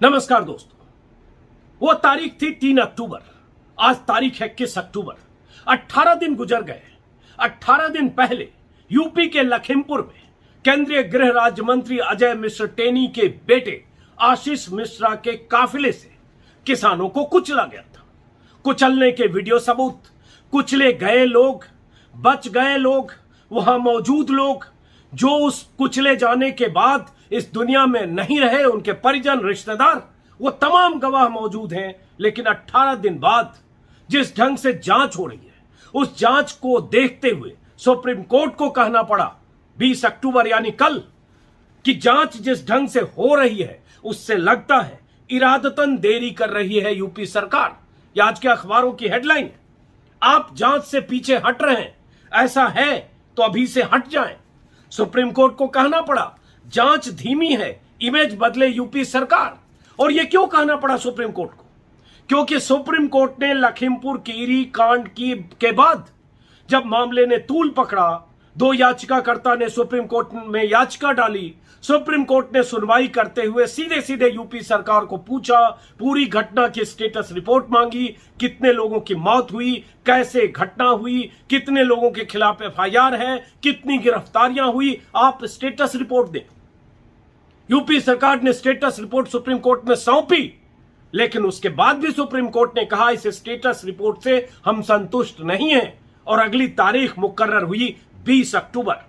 नमस्कार दोस्तों, वो तारीख थी 3 अक्टूबर। आज तारीख है 21 अक्टूबर। 18 दिन गुजर गए। 18 दिन पहले यूपी के लखीमपुर में केंद्रीय गृह राज्य मंत्री अजय मिश्र टेनी के बेटे आशीष मिश्रा के काफिले से किसानों को कुचला गया था। कुचलने के वीडियो सबूत, कुचले गए लोग, बच गए लोग, वहां मौजूद लोग, जो उस कुचले जाने के बाद इस दुनिया में नहीं रहे, उनके परिजन रिश्तेदार, वो तमाम गवाह मौजूद हैं। लेकिन 18 दिन बाद जिस ढंग से जांच हो रही है, उस जांच को देखते हुए सुप्रीम कोर्ट को कहना पड़ा 20 अक्टूबर यानी कल कि जांच जिस ढंग से हो रही है उससे लगता है इरादतन देरी कर रही है यूपी सरकार। ये आज के अखबारों की हेडलाइन है। आप जांच से पीछे हट रहे हैं, ऐसा है तो अभी से हट जाएं। सुप्रीम कोर्ट को कहना पड़ा जांच धीमी है, इमेज बदले यूपी सरकार। और यह क्यों कहना पड़ा सुप्रीम कोर्ट को? क्योंकि सुप्रीम कोर्ट ने लखीमपुर कीरी कांड के बाद जब मामले ने तूल पकड़ा, दो याचिकाकर्ता ने सुप्रीम कोर्ट में याचिका डाली। सुप्रीम कोर्ट ने सुनवाई करते हुए सीधे सीधे यूपी सरकार को पूछा, पूरी घटना की स्टेटस रिपोर्ट मांगी, कितने लोगों की मौत हुई, कैसे घटना हुई, कितने लोगों के खिलाफ एफआईआर है, कितनी गिरफ्तारियां हुई, आप स्टेटस रिपोर्ट दें। यूपी सरकार ने स्टेटस रिपोर्ट सुप्रीम कोर्ट में सौंपी, लेकिन उसके बाद भी सुप्रीम कोर्ट ने कहा इस स्टेटस रिपोर्ट से हम संतुष्ट नहीं हैं और अगली तारीख मुकर्रर हुई 20 अक्टूबर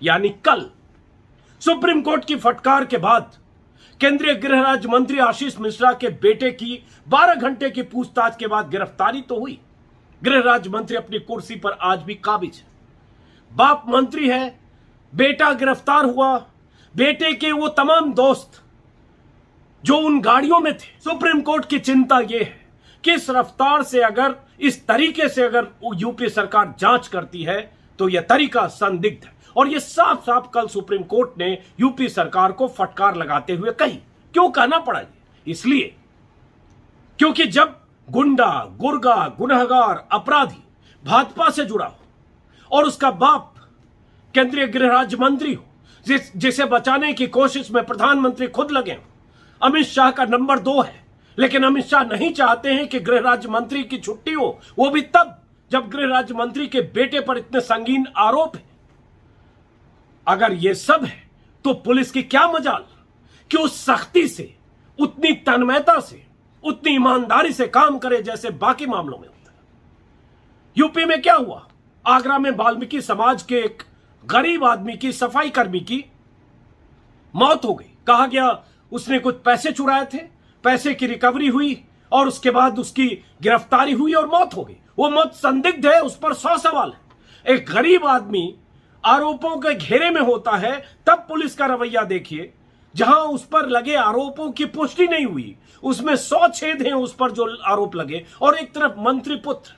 यानी कल। सुप्रीम कोर्ट की फटकार के बाद केंद्रीय गृह राज्य मंत्री आशीष मिश्रा के बेटे की 12 घंटे की पूछताछ के बाद गिरफ्तारी तो हुई। गृह राज्य मंत्री अपनी कुर्सी पर आज भी काबिज है। बाप मंत्री है, बेटा गिरफ्तार हुआ। बेटे के वो तमाम दोस्त जो उन गाड़ियों में थे, सुप्रीम कोर्ट की चिंता यह है कि इस रफ्तार से, अगर इस तरीके से अगर यूपी सरकार जांच करती है तो यह तरीका संदिग्ध है। और यह साफ साफ कल सुप्रीम कोर्ट ने यूपी सरकार को फटकार लगाते हुए कही। क्यों कहना पड़ा ये? इसलिए क्योंकि जब गुंडा, गुर्गा, गुनहगार, अपराधी भाजपा से जुड़ा हो और उसका बाप केंद्रीय गृह राज्य मंत्री हो, जिसे बचाने की कोशिश में प्रधानमंत्री खुद लगे हो, अमित शाह का नंबर 2 है। लेकिन अमित शाह नहीं चाहते हैं कि गृह राज्य मंत्री की छुट्टी हो, वो भी तब जब गृह राज्य मंत्री के बेटे पर इतने संगीन आरोप है। अगर ये सब है तो पुलिस की क्या मजाल कि उस सख्ती से, उतनी तन्मयता से, उतनी ईमानदारी से काम करे जैसे बाकी मामलों में होता है। यूपी में क्या हुआ? आगरा में वाल्मीकि समाज के एक गरीब आदमी की, सफाई कर्मी की मौत हो गई। कहा गया उसने कुछ पैसे चुराए थे, पैसे की रिकवरी हुई और उसके बाद उसकी गिरफ्तारी हुई और मौत हो गई। वो मौत संदिग्ध है, उस पर 100 सवाल है। एक गरीब आदमी आरोपों के घेरे में होता है, तब पुलिस का रवैया देखिए। जहां उस पर लगे आरोपों की पुष्टि नहीं हुई, उसमें 100 छेद हैं उस पर जो आरोप लगे, और एक तरफ मंत्री पुत्र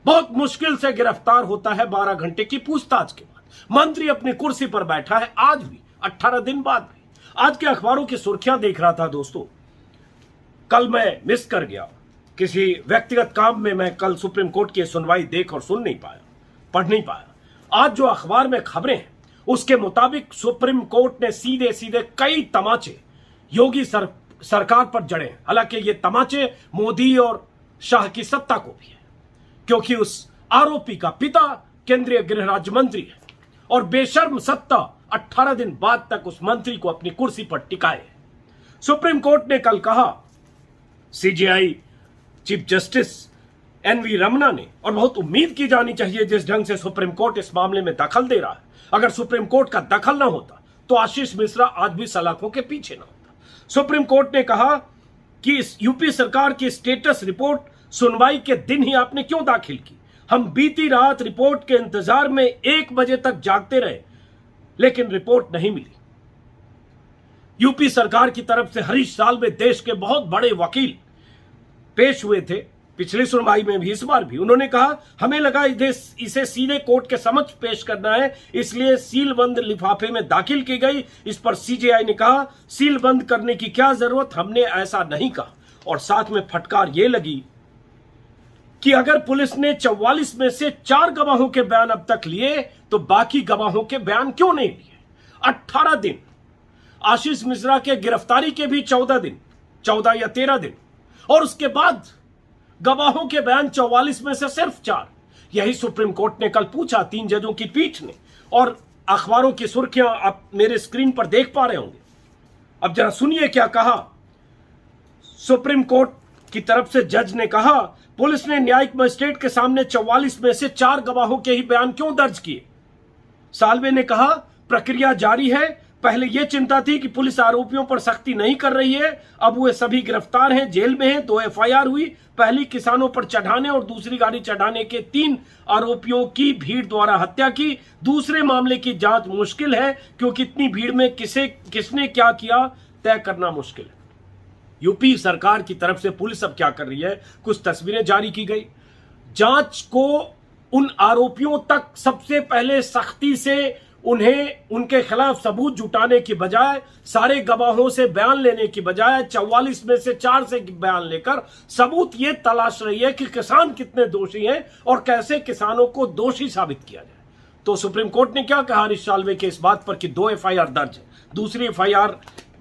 बहुत मुश्किल से गिरफ्तार होता है 12 घंटे की पूछताछ के बाद। मंत्री अपनी कुर्सी पर बैठा है आज भी, 18 दिन बाद भी। आज के अखबारों की सुर्खियां देख रहा था दोस्तों। कल मैं मिस कर गया, किसी व्यक्तिगत काम में मैं कल सुप्रीम कोर्ट की सुनवाई देख और सुन नहीं पाया, पढ़ नहीं पाया। आज जो अखबार में खबरें हैं उसके मुताबिक सुप्रीम कोर्ट ने सीधे सीधे कई तमाचे योगी सरकार पर जड़े हैं। हालांकि ये तमाचे मोदी और शाह की सत्ता को भी है, क्योंकि उस आरोपी का पिता केंद्रीय गृह राज्य मंत्री है और बेशर्म सत्ता 18 दिन बाद तक उस मंत्री को अपनी कुर्सी पर टिकाए है। सुप्रीम कोर्ट ने कल कहा, CJI chief justice NV Ramana ने, और बहुत उम्मीद की जानी चाहिए जिस ढंग से सुप्रीम कोर्ट इस मामले में दखल दे रहा है, अगर सुप्रीम कोर्ट का दखल ना होता तो आशीष मिश्रा आज भी सलाखों के पीछे ना होता। सुप्रीम कोर्ट ने कहा कि इस यूपी सरकार की स्टेटस रिपोर्ट सुनवाई के दिन ही आपने क्यों दाखिल की? हम बीती रात रिपोर्ट के इंतजार में 1 बजे तक जागते रहे, लेकिन रिपोर्ट नहीं मिली। यूपी सरकार की तरफ से हरीश साल्वे देश के बहुत बड़े वकील पेश हुए थे, पिछली सुनवाई में भी, इस बार भी। उन्होंने कहा हमें लगा इसे सीधे कोर्ट के समक्ष पेश करना है, इसलिए सील बंद लिफाफे में दाखिल की गई। इस पर सीजेआई ने कहा सील बंद करने की क्या जरूरत, हमने ऐसा नहीं कहा। और साथ में फटकार यह लगी कि अगर पुलिस ने 44 में से 4 गवाहों के बयान अब तक लिए तो बाकी गवाहों के बयान क्यों नहीं लिए? 18 दिन आशीष मिश्रा के गिरफ्तारी के भी 14 या 13 दिन, और उसके बाद गवाहों के बयान 44 में से सिर्फ 4। यही सुप्रीम कोर्ट ने कल पूछा 3 जजों की पीठ ने, और अखबारों की सुर्खियां आप मेरे स्क्रीन पर देख पा रहे होंगे। अब जरा सुनिए क्या कहा सुप्रीम कोर्ट की तरफ से। जज ने कहा, पुलिस ने न्यायिक मजिस्ट्रेट के सामने 44 में से 4 गवाहों के ही बयान क्यों दर्ज किए? साल्वे ने कहा, प्रक्रिया जारी है। पहले यह चिंता थी कि पुलिस आरोपियों पर सख्ती नहीं कर रही है, अब वे सभी गिरफ्तार हैं, जेल में हैं। 2 FIR हुई, पहली किसानों पर चढ़ाने और दूसरी गाड़ी चढ़ाने के 3 आरोपियों की भीड़ द्वारा हत्या की। दूसरे मामले की जांच मुश्किल है क्योंकि इतनी भीड़ में किसने क्या किया तय करना मुश्किल है। यूपी सरकार की तरफ से पुलिस अब क्या कर रही है, कुछ तस्वीरें जारी की गई। जांच को उन आरोपियों तक सबसे पहले सख्ती से उन्हें उनके खिलाफ सबूत जुटाने की बजाय, सारे गवाहों से बयान लेने की बजाय 44 में से 4 से बयान लेकर सबूत ये तलाश रही है कि किसान कितने दोषी हैं और कैसे किसानों को दोषी साबित किया जाए। तो सुप्रीम कोर्ट ने क्या कहा हरीश साल्वे के इस बात पर कि 2 FIR दर्ज है, दूसरी FIR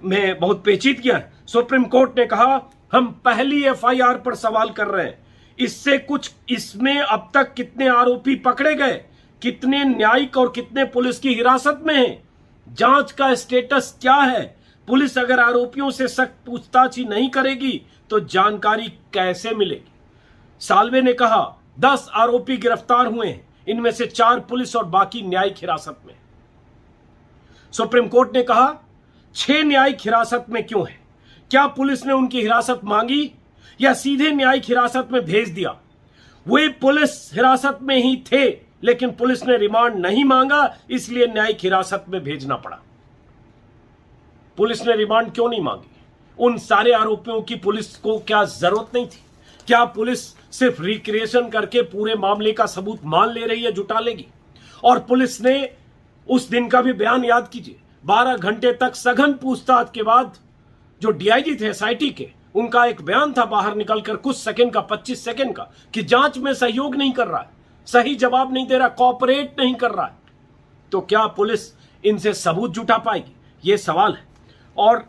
में बहुत पेचीदगियां है। सुप्रीम कोर्ट ने कहा, हम पहली FIR पर सवाल कर रहे हैं, इससे कुछ इसमें अब तक कितने आरोपी पकड़े गए, कितने न्यायिक और कितने पुलिस की हिरासत में हैं, जांच का स्टेटस क्या है। पुलिस अगर आरोपियों से सख्त पूछताछ ही नहीं करेगी तो जानकारी कैसे मिलेगी? साल्वे ने कहा, 10 आरोपी गिरफ्तार हुए हैं, इनमें से 4 पुलिस और बाकी न्यायिक हिरासत में। सुप्रीम कोर्ट ने कहा, 6 न्यायिक हिरासत में क्यों है? क्या पुलिस ने उनकी हिरासत मांगी या सीधे न्यायिक हिरासत में भेज दिया? वे पुलिस हिरासत में ही थे लेकिन पुलिस ने रिमांड नहीं मांगा, इसलिए न्यायिक हिरासत में भेजना पड़ा। पुलिस ने रिमांड क्यों नहीं मांगी? उन सारे आरोपियों की पुलिस को क्या जरूरत नहीं थी? क्या पुलिस सिर्फ रिक्रिएशन करके पूरे मामले का सबूत मान ले रही है, जुटा लेगी? और पुलिस ने उस दिन का भी बयान याद कीजिए, 12 घंटे तक सघन पूछताछ के बाद जो DIG थे SIT के, उनका एक बयान था बाहर निकलकर कुछ सेकंड का, 25 सेकंड का, कि जांच में सहयोग नहीं कर रहा है, सही जवाब नहीं दे रहा, कोऑपरेट नहीं कर रहा है। तो क्या पुलिस इनसे सबूत जुटा पाएगी? ये सवाल है। और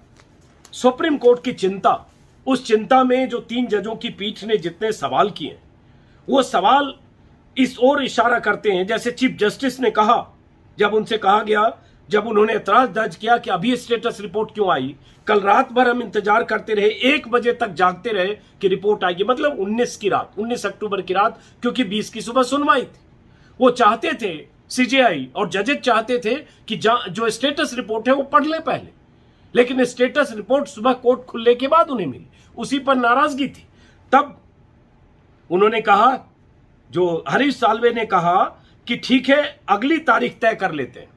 सुप्रीम कोर्ट की चिंता, उस चिंता में जो 3 जजों की पीठ ने जितने सवाल किए, वो सवाल इस ओर इशारा करते हैं, जैसे चीफ जस्टिस ने कहा, जब उनसे कहा गया, जब उन्होंने एतराज दर्ज किया कि अभी स्टेटस रिपोर्ट क्यों आई, कल रात भर हम इंतजार करते रहे, 1 बजे तक जागते रहे कि रिपोर्ट आएगी, मतलब 19 अक्टूबर की रात, क्योंकि 20 की सुबह सुनवाई थी। वो चाहते थे, CJI और जजेस चाहते थे कि जो स्टेटस रिपोर्ट है वो पढ़ ले पहले, लेकिन स्टेटस रिपोर्ट सुबह कोर्ट खुलने के बाद उन्हें मिली, उसी पर नाराजगी थी। तब उन्होंने कहा, जो हरीश साल्वे ने कहा कि ठीक है अगली तारीख तय कर लेते हैं,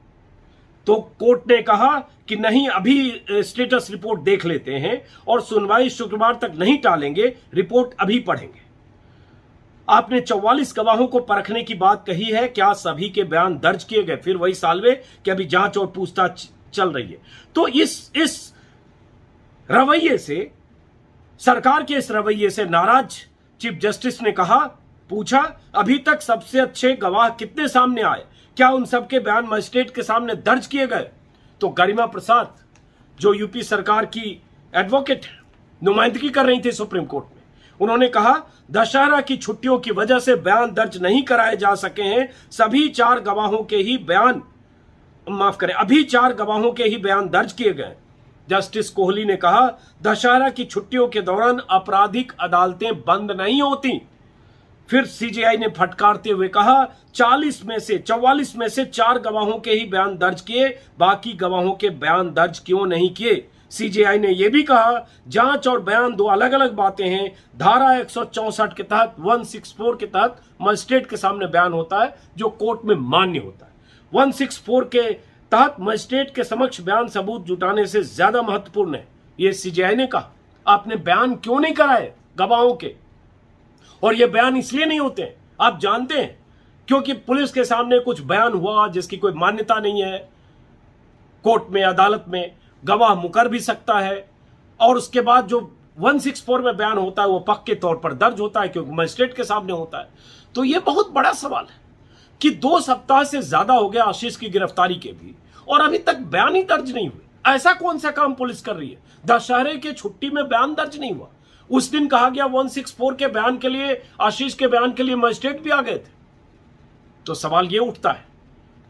तो कोर्ट ने कहा कि नहीं, अभी स्टेटस रिपोर्ट देख लेते हैं और सुनवाई शुक्रवार तक नहीं टालेंगे, रिपोर्ट अभी पढ़ेंगे। आपने 44 गवाहों को परखने की बात कही है, क्या सभी के बयान दर्ज किए गए? फिर वही साल्वे कि अभी जांच और पूछताछ चल रही है। तो इस रवैये से, सरकार के इस रवैये से नाराज चीफ जस्टिस ने कहा, पूछा, अभी तक सबसे अच्छे गवाह कितने सामने आए? क्या उन सबके बयान मजिस्ट्रेट के सामने दर्ज किए गए? तो गरिमा प्रसाद, जो यूपी सरकार की एडवोकेट नुमाइंदगी कर रही थी सुप्रीम कोर्ट में, उन्होंने कहा, दशहरा की छुट्टियों की वजह से बयान दर्ज नहीं कराए जा सके हैं, सभी 4 गवाहों के ही बयान, माफ करें, अभी 4 गवाहों के ही बयान दर्ज किए गए। जस्टिस कोहली ने कहा, दशहरा की छुट्टियों के दौरान आपराधिक अदालतें बंद नहीं होती। फिर CJI ने फटकारते हुए कहा, 44 में से 4 गवाहों के ही बयान दर्ज किए, बाकी गवाहों के बयान दर्ज क्यों नहीं किए? CJI ने यह भी कहा, जांच और बयान 2 अलग अलग बातें हैं। धारा 164 के तहत, 164 के तहत मजिस्ट्रेट के सामने बयान होता है जो कोर्ट में मान्य होता है। 164 के तहत मजिस्ट्रेट के समक्ष बयान सबूत जुटाने से ज्यादा महत्वपूर्ण है, ये CJI ने कहा। आपने बयान क्यों नहीं कराए गवाहों के? और ये बयान इसलिए नहीं होते, आप जानते हैं, क्योंकि पुलिस के सामने कुछ बयान हुआ जिसकी कोई मान्यता नहीं है, कोर्ट में, अदालत में गवाह मुकर भी सकता है, और उसके बाद जो 164 में बयान होता है वो पक्के तौर पर दर्ज होता है क्योंकि मजिस्ट्रेट के सामने होता है। तो ये बहुत बड़ा सवाल है कि 2 सप्ताह से ज्यादा हो गया आशीष की गिरफ्तारी के भी, और अभी तक बयान ही दर्ज नहीं हुए। ऐसा कौन सा काम पुलिस कर रही है? दशहरे के छुट्टी में बयान दर्ज नहीं हुआ। उस दिन कहा गया 164 के बयान के लिए, आशीष के बयान के लिए मजिस्ट्रेट भी आ गए थे। तो सवाल यह उठता है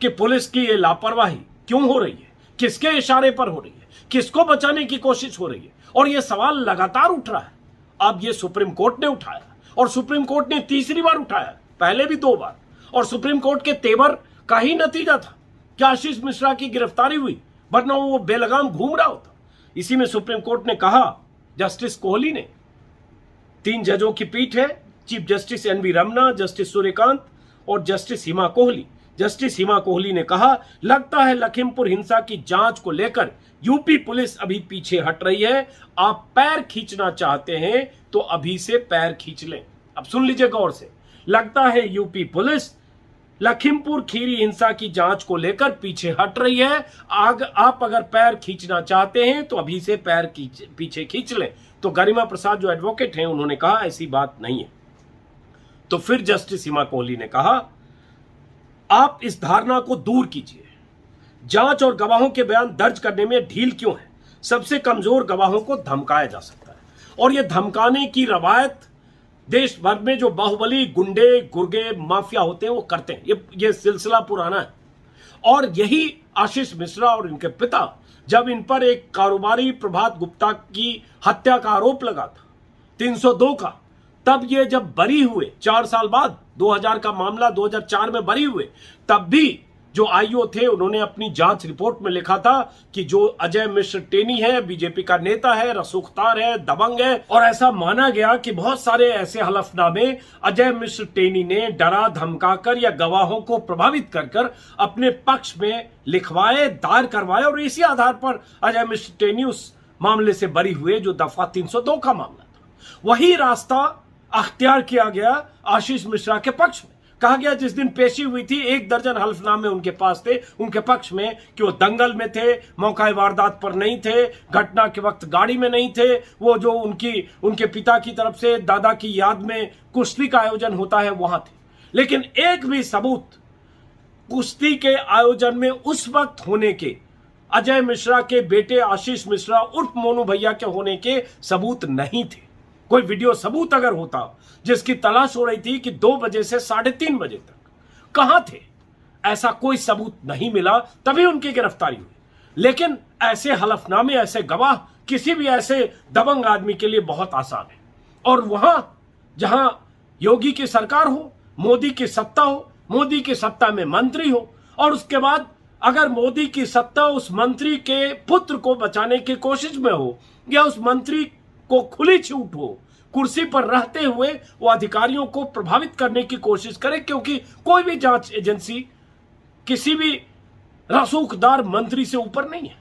कि पुलिस की यह लापरवाही क्यों हो रही है, किसके इशारे पर हो रही है, किसको बचाने की कोशिश हो रही है? और यह सवाल लगातार उठ रहा है। अब यह सुप्रीम कोर्ट ने उठाया और सुप्रीम कोर्ट ने तीसरी बार उठाया, पहले भी 2 बार। और सुप्रीम कोर्ट के तेवर का ही नतीजा था कि आशीष मिश्रा की गिरफ्तारी हुई, वरना वो बेलगाम घूम रहा होता। इसी में सुप्रीम कोर्ट ने कहा, जस्टिस कोहली ने, 3 जजों की पीठ है, chief justice NV Ramana, justice Suryakant और जस्टिस हिमा कोहली। जस्टिस हिमा कोहली ने कहा, लगता है लखीमपुर हिंसा की जांच को लेकर यूपी पुलिस अभी पीछे हट रही है। आप पैर खींचना चाहते हैं तो अभी से पैर खींच लें। अब सुन लीजिए गौर से, लगता है यूपी पुलिस लखीमपुर खीरी हिंसा की जांच को लेकर पीछे हट रही है। आप अगर पैर खींचना चाहते हैं तो अभी से पैर पीछे खींच लें। तो गरिमा प्रसाद जो एडवोकेट हैं, उन्होंने कहा ऐसी बात नहीं है। तो फिर जस्टिस हिमा कोहली ने कहा, आप इस धारणा को दूर कीजिए। जांच और गवाहों के बयान दर्ज करने में ढील क्यों है? सबसे कमजोर गवाहों को धमकाया जा सकता है, और यह धमकाने की रवायत देश भर में जो बाहुबली, गुंडे, गुर्गे, माफिया होते हैं वो करते हैं। ये सिलसिला पुराना है। और यही आशीष मिश्रा और इनके पिता, जब इन पर एक कारोबारी प्रभात गुप्ता की हत्या का आरोप लगा था 302 का, तब ये जब बरी हुए 4 साल बाद, 2000 का मामला 2004 में बरी हुए, तब भी जो आईओ थे उन्होंने अपनी जांच रिपोर्ट में लिखा था कि जो अजय मिश्र टेनी है, बीजेपी का नेता है, रसूखदार है, दबंग है। और ऐसा माना गया कि बहुत सारे ऐसे हलफनामे अजय मिश्र टेनी ने डरा धमकाकर या गवाहों को प्रभावित कर अपने पक्ष में लिखवाए, दायर करवाए, और इसी आधार पर अजय मिश्र टेनी उस मामले से बरी हुए जो दफा 302 का मामला था। वही रास्ता अख्तियार किया गया आशीष मिश्रा के पक्ष में। कहा गया जिस दिन पेशी हुई थी 1 दर्जन हल्फनामे उनके पास थे, उनके पक्ष में, कि वो दंगल में थे, मौका वारदात पर नहीं थे, घटना के वक्त गाड़ी में नहीं थे, वो जो उनके पिता की तरफ से दादा की याद में कुश्ती का आयोजन होता है वहां थे। लेकिन एक भी सबूत कुश्ती के आयोजन में उस वक्त होने के, अजय मिश्रा के बेटे आशीष मिश्रा उर्फ मोनू भैया के होने के सबूत नहीं थे। कोई वीडियो सबूत अगर होता जिसकी तलाश हो रही थी कि 2 बजे से 3:30 बजे तक, कहां थे? ऐसा कोई सबूत नहीं मिला, तभी उनकी गिरफ्तारी हुई। लेकिन ऐसे हलफनामे, ऐसे गवाह किसी भी ऐसे दबंग आदमी के लिए बहुत आसान है। और वहां जहां योगी की सरकार हो, मोदी की सत्ता हो, मोदी की सत्ता में मंत्री हो, और उसके बाद अगर मोदी की सत्ता उस मंत्री के पुत्र को बचाने की कोशिश में हो, या उस मंत्री को खुली छूट हो, कुर्सी पर रहते हुए वो अधिकारियों को प्रभावित करने की कोशिश करे, क्योंकि कोई भी जांच एजेंसी किसी भी रसूखदार मंत्री से ऊपर नहीं है,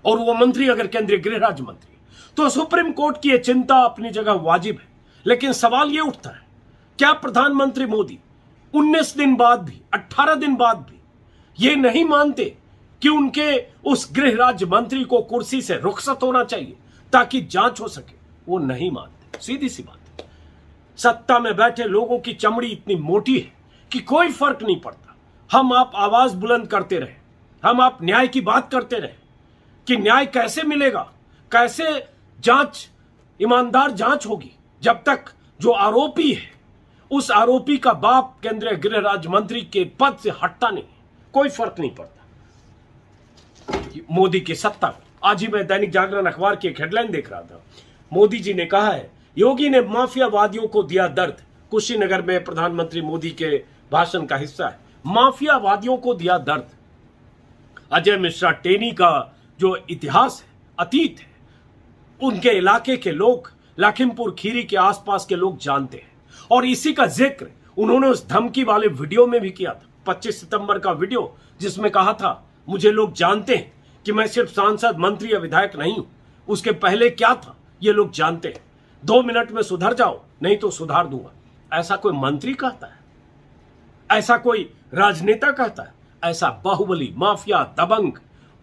और वो मंत्री अगर केंद्रीय गृह राज्य मंत्री, तो सुप्रीम कोर्ट की यह चिंता अपनी जगह वाजिब है। लेकिन सवाल यह उठता है, क्या प्रधानमंत्री मोदी 19 दिन बाद भी, 18 दिन बाद भी ये नहीं मानते कि उनके उस गृह राज्य मंत्री को कुर्सी से रुखसत होना चाहिए ताकि जांच हो सके? वो नहीं मानते। सीधी सी बात है। सत्ता में बैठे लोगों की चमड़ी इतनी मोटी है कि कोई फर्क नहीं पड़ता। हम आप आवाज बुलंद करते रहे, हम आप न्याय की बात करते रहे कि न्याय कैसे मिलेगा, कैसे जांच, ईमानदार जांच होगी, जब तक जो आरोपी है उस आरोपी का बाप केंद्रीय गृह राज्य मंत्री के पद से हटता नहीं, कोई फर्क नहीं पड़ता। मोदी की सत्ता, आज ही मैं दैनिक जागरण अखबार की एक हेडलाइन देख रहा था। मोदी जी ने कहा है, योगी ने माफियावादियों को दिया दर्द। कुशीनगर में प्रधानमंत्री मोदी के भाषण का हिस्सा है, माफियावादियों को दिया दर्द। अजय मिश्रा टेनी का जो इतिहास है, अतीत है, उनके इलाके के लोग, लखीमपुर खीरी के आसपास के लोग जानते हैं। और इसी का जिक्र उन्होंने उस धमकी वाले वीडियो में भी किया था, 25 सितंबर का वीडियो, जिसमें कहा था मुझे लोग जानते हैं कि मैं सिर्फ सांसद, मंत्री या विधायक नहीं हूं। उसके पहले क्या था ये लोग जानते हैं। 2 मिनट में सुधर जाओ, नहीं तो सुधार दूंगा। ऐसा कोई मंत्री कहता है? ऐसा कोई राजनेता कहता है? ऐसा बाहुबली, माफिया, दबंग,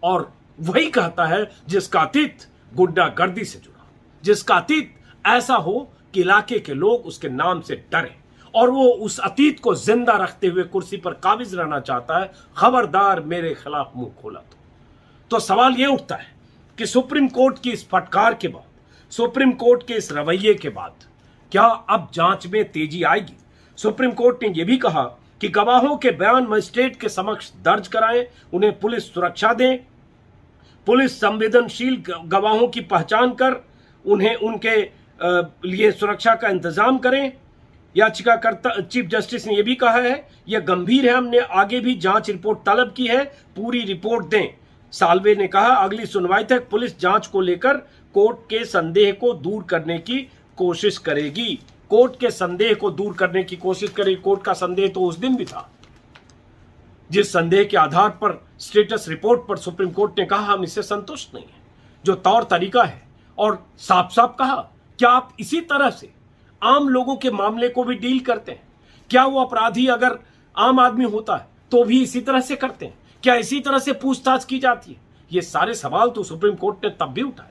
और वही कहता है जिसका अतीत गुंडागर्दी से जुड़ा, जिसका अतीत ऐसा हो कि इलाके के लोग उसके नाम से डरे, और वो उस अतीत को जिंदा रखते हुए कुर्सी पर काबिज रहना चाहता है। खबरदार मेरे खिलाफ मुंह खोला तो सवाल यह उठता है कि सुप्रीम कोर्ट की इस फटकार के बाद, सुप्रीम कोर्ट के इस रवैये के बाद क्या अब जांच में तेजी आएगी? सुप्रीम कोर्ट ने यह भी कहा कि गवाहों के बयान मजिस्ट्रेट के समक्ष दर्ज कराएं, उन्हें पुलिस सुरक्षा दें, पुलिस संवेदनशील गवाहों की पहचान कर उन्हें उनके लिए सुरक्षा का इंतजाम करें। याचिकाकर्ता चीफ जस्टिस ने यह भी कहा है यह गंभीर है, हमने आगे भी जांच रिपोर्ट तलब की है, पूरी रिपोर्ट दें। साल्वे ने कहा अगली सुनवाई तक पुलिस जांच को लेकर कोर्ट के संदेह को दूर करने की कोशिश करेगी। कोर्ट के संदेह को दूर करने की कोशिश करेगी। कोर्ट का संदेह तो उस दिन भी था जिस संदेह के आधार पर स्टेटस रिपोर्ट पर सुप्रीम कोर्ट ने कहा हम इससे संतुष्ट नहीं है, जो तौर तरीका है, और साफ साफ कहा क्या आप इसी तरह से आम लोगों के मामले को भी डील करते हैं? क्या वो अपराधी अगर आम आदमी होता है तो भी इसी तरह से करते हैं? क्या इसी तरह से पूछताछ की जाती है? ये सारे सवाल तो सुप्रीम कोर्ट ने तब भी उठाए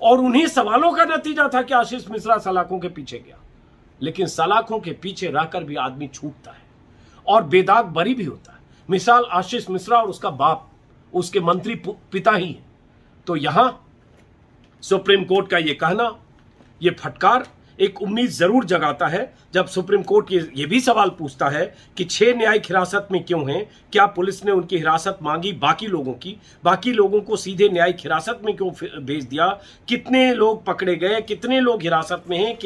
और उन्हीं सवालों का नतीजा था कि आशीष मिश्रा सलाखों के पीछे गया। लेकिन सलाखों के पीछे रहकर भी आदमी छूटता है और बेदाग बरी भी होता है। मिसाल आशीष मिश्रा और उसका बाप, उसके मंत्री पिता ही है। तो यहां सुप्रीम कोर्ट का यह कहना, यह फटकार एक उम्मीद जरूर जगाता है जब सुप्रीम कोर्ट ये भी सवाल पूछता है कि 6 न्यायिक हिरासत में क्यों हैं? क्या पुलिस ने उनकी हिरासत मांगी बाकी लोगों को सीधे न्यायिक हिरासत में क्यों भेज दिया? कितने लोग पकड़े गए, कितने लोग हिरासत में हैं,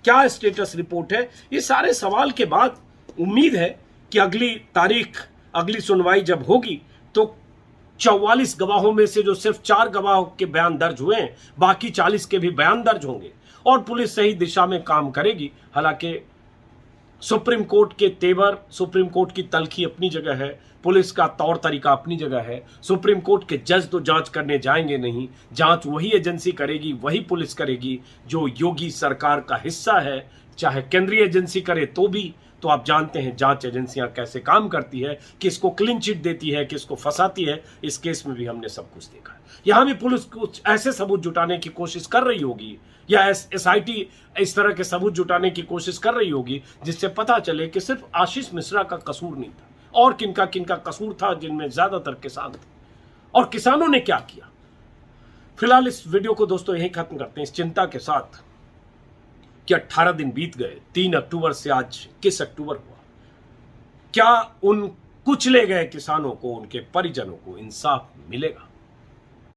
क्या स्टेटस रिपोर्ट है? ये सारे सवाल के बाद उम्मीद है कि अगली सुनवाई जब होगी तो 44 गवाहों में से जो सिर्फ 4 गवाहों के बयान दर्ज हुए हैं, बाकी 40 के भी बयान दर्ज होंगे और पुलिस सही दिशा में काम करेगी। हालांकि सुप्रीम कोर्ट के तेवर, सुप्रीम कोर्ट की तलखी अपनी जगह है, पुलिस का तौर तरीका अपनी जगह है। सुप्रीम कोर्ट के जज तो जांच करने जाएंगे नहीं, जांच वही एजेंसी करेगी, वही पुलिस करेगी जो योगी सरकार का हिस्सा है। चाहे केंद्रीय एजेंसी करे तो भी, तो आप जानते हैं जांच एजेंसियां कैसे काम करती है, किसको क्लीन चिट देती है, किसको फंसाती है। इस केस में भी हमने सब कुछ देखा है। यहां भी पुलिस कुछ ऐसे सबूत जुटाने की कोशिश कर रही होगी या एसआईटी इस तरह के सबूत जुटाने की कोशिश कर रही होगी जिससे पता चले कि सिर्फ आशीष मिश्रा का कसूर नहीं था और किनका किनका कसूर था, जिनमें ज्यादातर किसान थे। और किसानों ने क्या किया? फिलहाल इस वीडियो को दोस्तों यहीं खत्म करते हैं, इस चिंता के साथ कि 18 दिन बीत गए। 3 अक्टूबर से आज 21 अक्टूबर हुआ। क्या उन कुचले गए किसानों को, उनके परिजनों को इंसाफ मिलेगा?